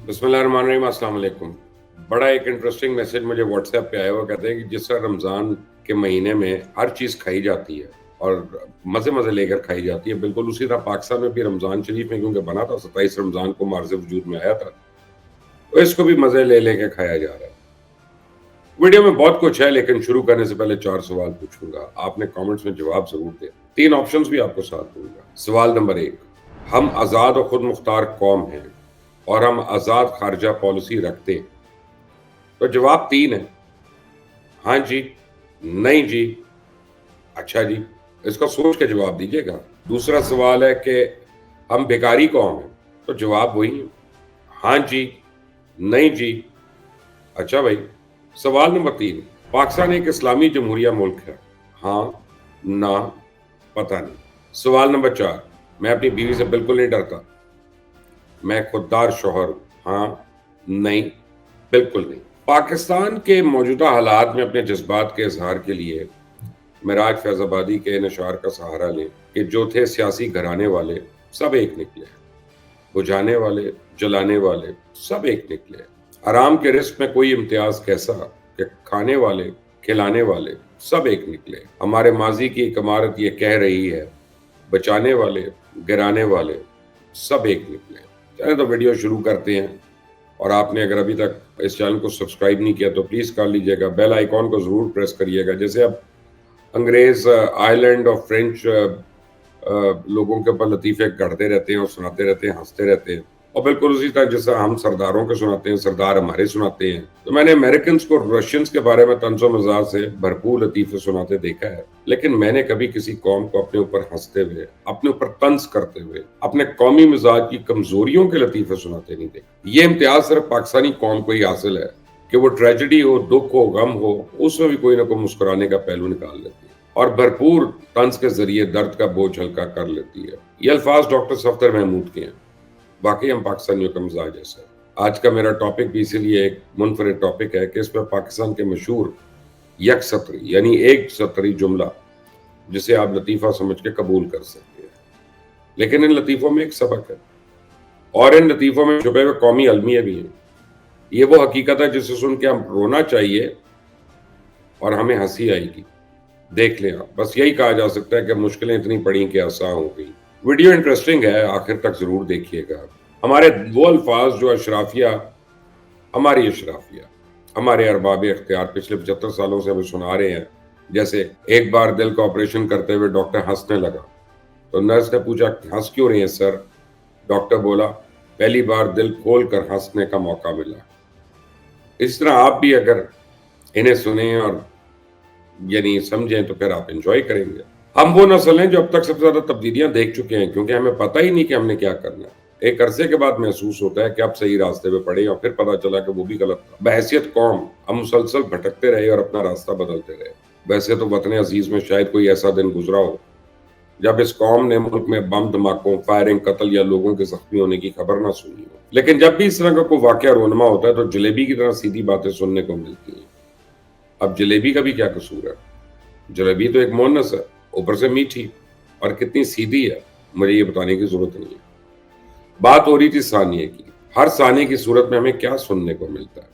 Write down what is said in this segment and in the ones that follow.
بسم اللہ الرحمن الرحیم، السلام علیکم۔ بڑا ایک انٹرسٹنگ میسج مجھے واٹس ایپ پہ آیا ہوا، کہتے ہیں کہ جس طرح رمضان کے مہینے میں ہر چیز کھائی جاتی ہے اور مزے مزے لے کر کھائی جاتی ہے، بالکل اسی طرح پاکستان میں بھی رمضان شریف میں کیونکہ بنا تھا 27 رمضان کو مارز وجود میں آیا تھا، تو اس کو بھی مزے لے لے کے کھایا جا رہا ہے۔ ویڈیو میں بہت کچھ ہے، لیکن شروع کرنے سے پہلے 4 سوال پوچھوں گا، آپ نے کامنٹس میں جواب ضرور دیں۔ 3 آپشنز بھی آپ کو ساتھ دوں گا۔ سوال نمبر 1، ہم آزاد و خود مختار قوم ہیں اور ہم آزاد خارجہ پالیسی رکھتے ہیں؟ تو جواب 3 ہے، ہاں جی، نہیں جی، اچھا جی۔ اس کا سوچ کے جواب دیجیے گا۔ دوسرا سوال ہے کہ ہم بیکاری قوم ہیں، تو جواب وہی ہے، ہاں جی، نہیں جی، اچھا بھائی۔ سوال نمبر 3، پاکستان ایک اسلامی جمہوریہ ملک ہے، ہاں، نہ، پتہ نہیں۔ سوال نمبر 4، میں اپنی بیوی سے بالکل نہیں ڈرتا، میں خوددار شوہر ہوں، ہاں، نہیں، بالکل نہیں۔ پاکستان کے موجودہ حالات میں اپنے جذبات کے اظہار کے لیے معراج فیض آبادی کے ان اشعار کا سہارا لیں کہ جو تھے سیاسی گھرانے والے سب ایک نکلے، بجھانے والے جلانے والے سب ایک نکلے، حرام کے رزق میں کوئی امتیاز کیسا کہ کھانے والے کھلانے والے سب ایک نکلے، ہمارے ماضی کی ایک عمارت یہ کہہ رہی ہے بچانے والے گرانے والے سب ایک نکلے۔ چلیں تو ویڈیو شروع کرتے ہیں، اور آپ نے اگر ابھی تک اس چینل کو سبسکرائب نہیں کیا تو پلیز کر لیجئے گا، بیل آئیکن کو ضرور پریس کریے گا۔ جیسے اب انگریز آئرلینڈ اور فرینچ لوگوں کے اوپر لطیفے گھڑتے رہتے ہیں اور سناتے رہتے ہیں، ہنستے رہتے ہیں، اور بالکل اسی طرح جس طرح ہم سرداروں کے سناتے ہیں، سردار ہمارے سناتے ہیں، تو میں نے امریکنز کو رشینز کے بارے میں طنز و مزاح سے بھرپور لطیفے سناتے دیکھا ہے، لیکن میں نے کبھی کسی قوم کو اپنے اوپر ہنستے ہوئے، اپنے اوپر طنز کرتے ہوئے، اپنے قومی مزاج کی کمزوریوں کے لطیفے سناتے نہیں دیکھا۔ یہ امتیاز صرف پاکستانی قوم کو ہی حاصل ہے کہ وہ ٹریجڈی ہو، دکھ ہو، غم ہو، اس میں بھی کوئی نہ کوئی مسکرانے کا پہلو نکال لیتی ہے اور بھرپور طنز کے ذریعے درد کا بوجھ ہلکا کر لیتی ہے۔ یہ الفاظ ڈاکٹر صفدر محمود کے ہیں۔ باقی ہم پاکستانیوں کا مزاج ایسا ہے۔ آج کا میرا ٹاپک بھی اسی لیے ایک منفرد ٹاپک ہے کہ اس میں پاکستان کے مشہور یک سطری یعنی ایک سطری جملہ جسے آپ لطیفہ سمجھ کے قبول کر سکتے ہیں، لیکن ان لطیفوں میں ایک سبق ہے، اور ان لطیفوں میں چھپے ہوئے قومی المیہ بھی ہیں۔ یہ وہ حقیقت ہے جسے سن کے ہم رونا چاہیے اور ہمیں ہنسی آئے گی۔ دیکھ لیں آپ، بس یہی کہا جا سکتا ہے کہ مشکلیں اتنی پڑیں کہ آسان ہو گئی۔ ویڈیو انٹرسٹنگ ہے، آخر تک ضرور دیکھیے گا۔ ہمارے وہ الفاظ جو ہماری اشرافیہ، ہمارے ارباب اختیار پچھلے 75 سالوں سے ہمیں سنا رہے ہیں، جیسے ایک بار دل کا آپریشن کرتے ہوئے ڈاکٹر ہنسنے لگا تو نرس نے پوچھا ہنس کیوں رہے ہیں سر؟ ڈاکٹر بولا پہلی بار دل کھول کر ہنسنے کا موقع ملا۔ اس طرح آپ بھی اگر انہیں سنیں اور یعنی سمجھیں تو پھر آپ انجوائے کریں گے۔ ہم وہ نسل ہیں جو اب تک سب سے زیادہ تبدیلیاں دیکھ چکے ہیں، کیونکہ ہمیں پتہ ہی نہیں کہ ہم نے کیا کرنا ہے۔ ایک عرصے کے بعد محسوس ہوتا ہے کہ اب صحیح راستے پہ پڑے اور پھر پتہ چلا کہ وہ بھی غلط تھا۔ بحیثیت قوم ہم مسلسل بھٹکتے رہے اور اپنا راستہ بدلتے رہے۔ ویسے تو وطن عزیز میں شاید کوئی ایسا دن گزرا ہو جب اس قوم نے ملک میں بم دھماکوں، فائرنگ، قتل یا لوگوں کے زخمی ہونے کی خبر نہ سنی ہو، لیکن جب بھی اس طرح کا کوئی واقعہ رونما ہوتا ہے تو جلیبی کی طرح سیدھی باتیں سننے کو ملتی ہیں۔ اب جلیبی کا بھی کیا قصور ہے؟ جلیبی تو ایک مونس ہے، اوپر سے میٹھی، اور کتنی سیدھی ہے مجھے یہ بتانے کی ضرورت نہیں ہے۔ بات ہو رہی تھی ثانیے کی۔ ہر ثانیے کی صورت میں ہمیں کیا سننے کو ملتا ہے؟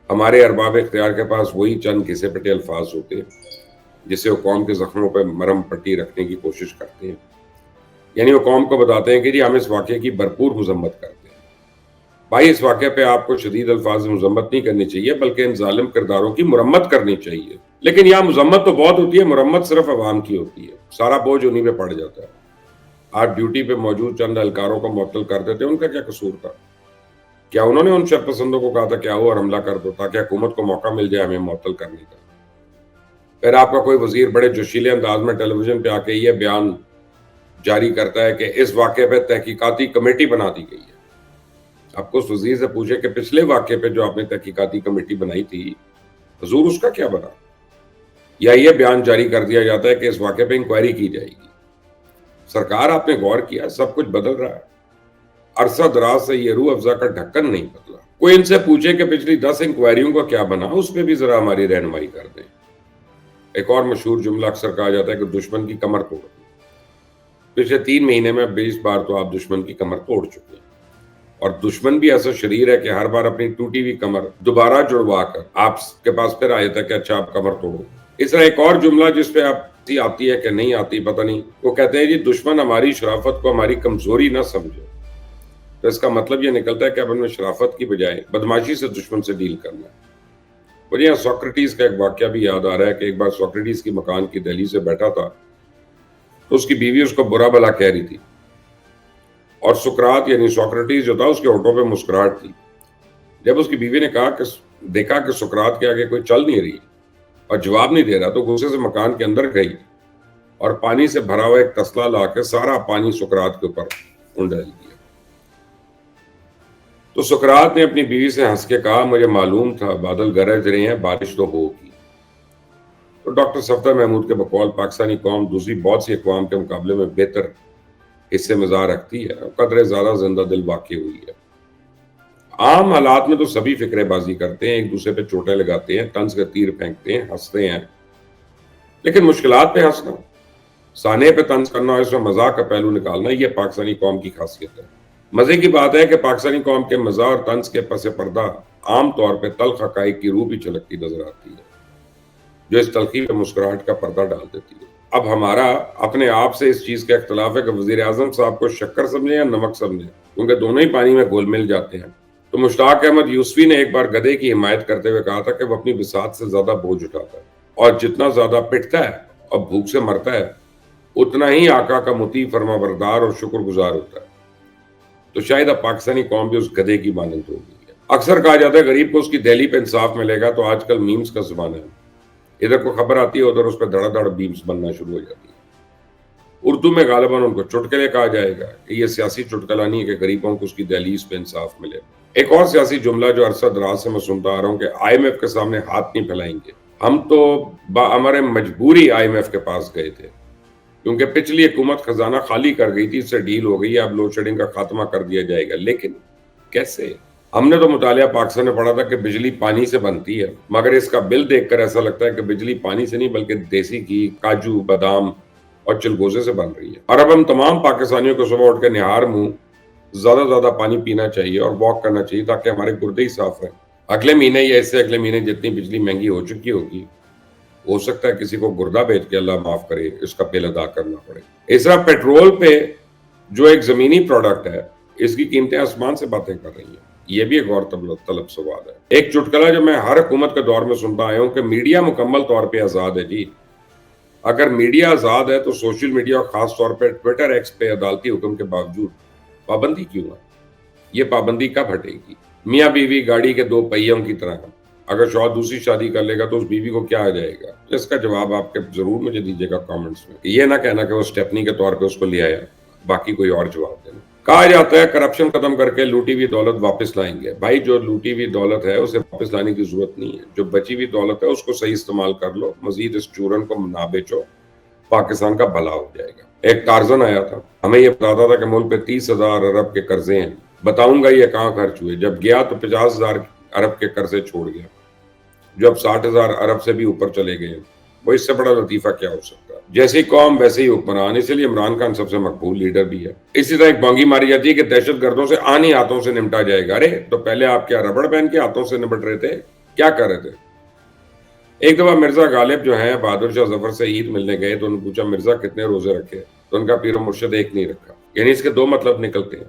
ہمارے ارباب اختیار کے پاس وہی چند گھسے پٹے الفاظ ہوتے ہیں جسے وہ قوم کے زخموں پہ مرہم پٹی رکھنے کی کوشش کرتے ہیں، یعنی وہ قوم کو بتاتے ہیں کہ جی ہم اس واقعے کی بھرپور مذمت کرتے ہیں۔ بھائی اس واقعے پہ آپ کو شدید الفاظ میں مذمت نہیں کرنی چاہیے، بلکہ ان ظالم کرداروں کی مرمت کرنی چاہیے۔ لیکن یہاں مذمت تو بہت ہوتی ہے، مرمت صرف عوام کی ہوتی ہے، سارا بوجھ انہی پہ پڑ جاتا ہے۔ آج ڈیوٹی پہ موجود چند اہلکاروں کو معطل کر دیتے ان کا کیا قصور تھا؟ کیا انہوں نے ان شر پسندوں کو کہا تھا کہ آؤ اور حملہ کر دو تاکہ حکومت کو موقع مل جائے ہمیں معطل کرنے کا؟ پھر آپ کا کوئی وزیر بڑے جوشیلے انداز میں ٹیلی ویژن پہ آ کے یہ بیان جاری کرتا ہے کہ اس واقعے پہ تحقیقاتی کمیٹی بنا دی گئی ہے۔ آپ کو اس وزیر سے پوچھے کہ پچھلے واقعے پہ جو آپ نے تحقیقاتی کمیٹی بنائی تھی حضور اس کا کیا بنا؟ یا یہ بیان جاری کر دیا جاتا ہے کہ اس واقعے پہ انکوائری کی جائے گی۔ سرکار آپ نے غور کیا سب کچھ بدل رہا ہے، عرصہ دراز سے یہ روح افزا کا ڈھکن نہیں بدلا۔ کوئی ان سے پوچھے کہ پچھلی 10 انکوائریوں کا کیا بنا، اس پہ بھی ذرا ہماری رہنمائی کر دیں۔ ایک اور مشہور جملہ اکثر کہا جاتا ہے کہ دشمن کی کمر توڑ دی۔ پچھلے 3 مہینے میں 20 بار تو آپ دشمن کی کمر توڑ چکے ہیں، اور دشمن بھی ایسا شریر ہے کہ ہر بار اپنی ٹوٹی ہوئی کمر دوبارہ جڑوا کر آپ کے پاس پھر آیا تھا کہ اچھا آپ کمر توڑو. اس طرح ایک اور جملہ جس پہ آپ آتی ہے کہ نہیں آتی پتہ نہیں، وہ کہتے ہیں جی دشمن ہماری شرافت کو ہماری کمزوری نہ سمجھے. تو اس کا مطلب یہ نکلتا ہے کہ اب ہمیں شرافت کی بجائے بدماشی سے دشمن سے ڈیل کرنا ہے. مجھے یہاں سوکریٹیز کا ایک واقعہ بھی یاد آ رہا ہے کہ ایک بار سوکریٹیز کی مکان کی دہلیز سے بیٹھا تھا تو اس کی بیوی اس کو برا بھلا کہہ رہی تھی، اور سقراط یعنی سوکریٹیز جو تھا اس کے ہونٹوں پہ مسکراہٹ تھی. جب اس کی بیوی نے دیکھا کہ سقراط کے آگے کوئی چل نہیں رہی اور جواب نہیں دے رہا، تو غصے سے مکان کے اندر گئی اور پانی سے بھرا ہوا ایک تسلا لا کے سارا پانی سقراط کے اوپر ڈال دیا. تو سقراط نے اپنی بیوی سے ہنس کے کہا مجھے معلوم تھا بادل گرج رہے ہیں، بارش تو ہوگی. تو ڈاکٹر صفدر محمود کے بقول پاکستانی قوم دوسری بہت سی اقوام کے مقابلے میں بہتر حصے مزاح رکھتی ہے، قدرے زیادہ زندہ دل واقع ہوئی ہے. عام حالات میں تو سبھی فکرے بازی کرتے ہیں، ایک دوسرے پہ چوٹیں لگاتے ہیں، طنز کے تیر پھینکتے ہیں، ہنستے ہیں. لیکن مشکلات پہ ہنسنا، سانے پہ طنز کرنا اور اس میں مزاح کا پہلو نکالنا، یہ پاکستانی قوم کی خاصیت ہے. مزے کی بات ہے کہ پاکستانی قوم کے مزاح اور طنز کے پس پردہ عام طور پہ تلخ حقائق کی روح بھی چلکتی نظر آتی ہے، جو اس تلخی پہ مسکراہٹ کا پردہ ڈال دیتی ہے. اب ہمارا اپنے آپ سے اس چیز کا اختلاف ہے کہ وزیر اعظم صاحب کو شکر سمجھیں یا نمک سمجھیں، کیونکہ دونوں ہی پانی میں گھل مل جاتے ہیں. تو مشتاق احمد یوسفی نے ایک بار گدھے کی حمایت کرتے ہوئے کہا تھا کہ وہ اپنی بساط سے زیادہ بوجھ اٹھاتا ہے، اور جتنا زیادہ پٹتا ہے اور بھوک سے مرتا ہے اتنا ہی آقا کا مطیع فرما بردار اور شکر گزار ہوتا ہے. تو شاید اب پاکستانی قوم بھی اس گدھے کی مانند ہو گئی ہے. اکثر کہا جاتا ہے غریب کو اس کی دہلی پہ انصاف ملے گا، تو آج کل میمز کا زمانہ ہے، ادھر کو خبر آتی ہے ادھر اس پہ دھڑا دھڑ میمز بننا شروع ہو جاتی ہے. اردو میں غالباً ان کو چٹکلے کہا جائے گا کہ یہ سیاسی چٹکلا نہیں ہے کہ غریبوں کو اس کی دہلیز پہ انصاف ملے. ایک اور سیاسی جملہ جو عرصہ دراز سے میں سنتا آ رہا ہوں کہ آئی ایم ایف کے سامنے ہاتھ نہیں پھیلائیں گے. ہم تو ہمارے مجبوری آئی ایم ایف کے پاس گئے تھے کیونکہ پچھلی حکومت خزانہ خالی کر گئی تھی، اس سے ڈیل ہو گئی ہے، اب لوڈ شیڈنگ کا خاتمہ کر دیا جائے گا. لیکن کیسے؟ ہم نے تو مطالعہ پاکستان میں پڑھا تھا کہ بجلی پانی سے بنتی ہے، مگر اس کا بل دیکھ کر ایسا لگتا ہے کہ بجلی پانی سے نہیں بلکہ دیسی گھی، کاجو، بادام اور چلگوزے سے بن رہی ہے. اور اب ہم تمام پاکستانیوں کو صبح اٹھ کے نہار منہ زیادہ پانی پینا چاہیے اور واک کرنا چاہیے تاکہ ہمارے گردے ہی صاف رہیں. اگلے مہینے یا اس سے اگلے مہینے جتنی بجلی مہنگی ہو چکی ہوگی، ہو سکتا ہے کسی کو گردہ بیچ کے اللہ معاف کرے اس کا بل ادا کرنا پڑے. اس طرح پیٹرول پہ جو ایک زمینی پروڈکٹ ہے، اس کی قیمتیں آسمان سے باتیں کر رہی ہیں. یہ بھی ایک غور طلب سوال ہے. ایک چٹکلا جو میں ہر حکومت کے دور میں سنتا آیا ہوں کہ میڈیا مکمل طور پہ آزاد ہے. جی اگر میڈیا آزاد ہے تو سوشل میڈیا اور خاص طور پہ ٹویٹر ایکس پہ عدالتی حکم کے باوجود پابندی کیوں ہے؟ یہ پابندی کب ہٹے گی؟ میاں بیوی گاڑی کے دو پہیوں کی طرح ہیں، اگر شوہر دوسری شادی کر لے گا تو اس بیوی کو کیا آ جائے گا؟ اس کا جواب آپ کے ضرور مجھے دیجیے گا کامنٹس میں. یہ نہ کہنا کہ وہ سٹیپنی کے طور پہ اس کو لے آیا، باقی کوئی اور جواب دینا. کہا جاتا ہے کرپشن ختم کر کے لوٹی ہوئی دولت واپس لائیں گے. بھائی جو لوٹی ہوئی دولت ہے اسے واپس لانے کی ضرورت نہیں ہے، جو بچی ہوئی دولت ہے اس کو صحیح استعمال کر لو، مزید اس چورن کو نہ بیچو، پاکستان کا بھلا ہو جائے گا. ایک ٹارزن آیا تھا، ہمیں یہ بتاتا تھا کہ ملک پہ 30,000 ارب کے قرضے ہیں، بتاؤں گا یہ کہاں خرچ ہوئے. جب گیا تو 50,000 ارب کے قرضے چھوڑ گیا، جو اب 60,000 ارب سے بھی اوپر چلے گئے. وہ اس سے بڑا لطیفہ کیا ہو سکتا ہے؟ جیسی قوم ویسے ہی حکمران، اسی لیے عمران خان سب سے مقبول لیڈر بھی ہے. اسی طرح ایک بانگی ماری جاتی ہے کہ دہشت گردوں سے آنی ہاتھوں سے نمٹا جائے گا. ارے تو پہلے آپ کیا ربڑ بین کے ہاتھوں سے نمٹ رہے تھے؟ کیا کر رہے تھے؟ ایک دفعہ مرزا غالب جو ہیں بہادر شاہ ظفر سے عید ملنے گئے تو انہوں نے پوچھا مرزا کتنے روزے رکھے؟ تو ان کا پیر و مرشد ایک نہیں رکھا. یعنی اس کے دو مطلب نکلتے ہیں.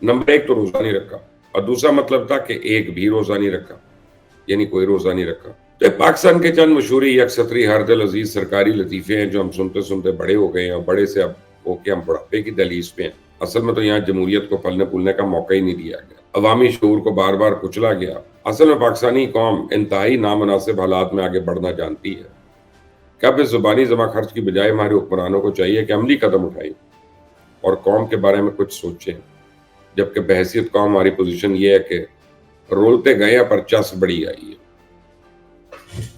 نمبر ایک تو روزہ نہیں رکھا، اور دوسرا مطلب تھا کہ ایک بھی روزہ نہیں رکھا، یعنی کوئی روزہ نہیں رکھا. تو پاکستان کے چند مشہوری یک سطری ہر دل عزیز سرکاری لطیفے ہیں جو ہم سنتے سنتے بڑے ہو گئے ہیں، اور بڑے سے اب ہو کے ہم بڑھاپے کی دہلیز پہ ہیں. اصل میں تو یہاں جمہوریت کو پلنے پھولنے کا موقع ہی نہیں دیا گیا، عوامی شعور کو بار بار کچلا گیا. اصل میں پاکستانی قوم انتہائی نامناسب حالات میں آگے بڑھنا جانتی ہے. کب اس زبانی جمع خرچ کی بجائے ہمارے حکمرانوں کو چاہیے کہ عملی قدم اٹھائیں اور قوم کے بارے میں کچھ سوچیں، جبکہ بحیثیت قوم ہماری پوزیشن یہ ہے کہ رولتے گئے ہیں پر چس بڑی آئی ہے.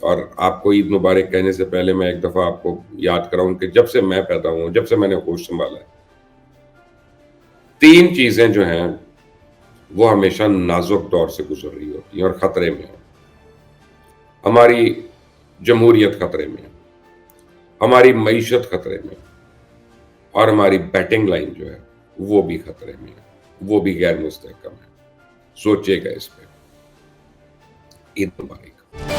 اور آپ کو عید مبارک کہنے سے پہلے میں ایک دفعہ آپ کو یاد کراؤں کہ جب سے میں پیدا ہوں، جب سے میں نے ہوش سنبھالا ہے، 3 چیزیں جو ہیں وہ ہمیشہ نازک دور سے گزر رہی ہوتی ہیں اور خطرے میں ہیں. ہماری جمہوریت خطرے میں ہے، ہماری معیشت خطرے میں، اور ہماری بیٹنگ لائن جو ہے وہ بھی خطرے میں ہے. وہ بھی غیر مستحکم ہے. سوچیے گا اس پہ. عید مبارک.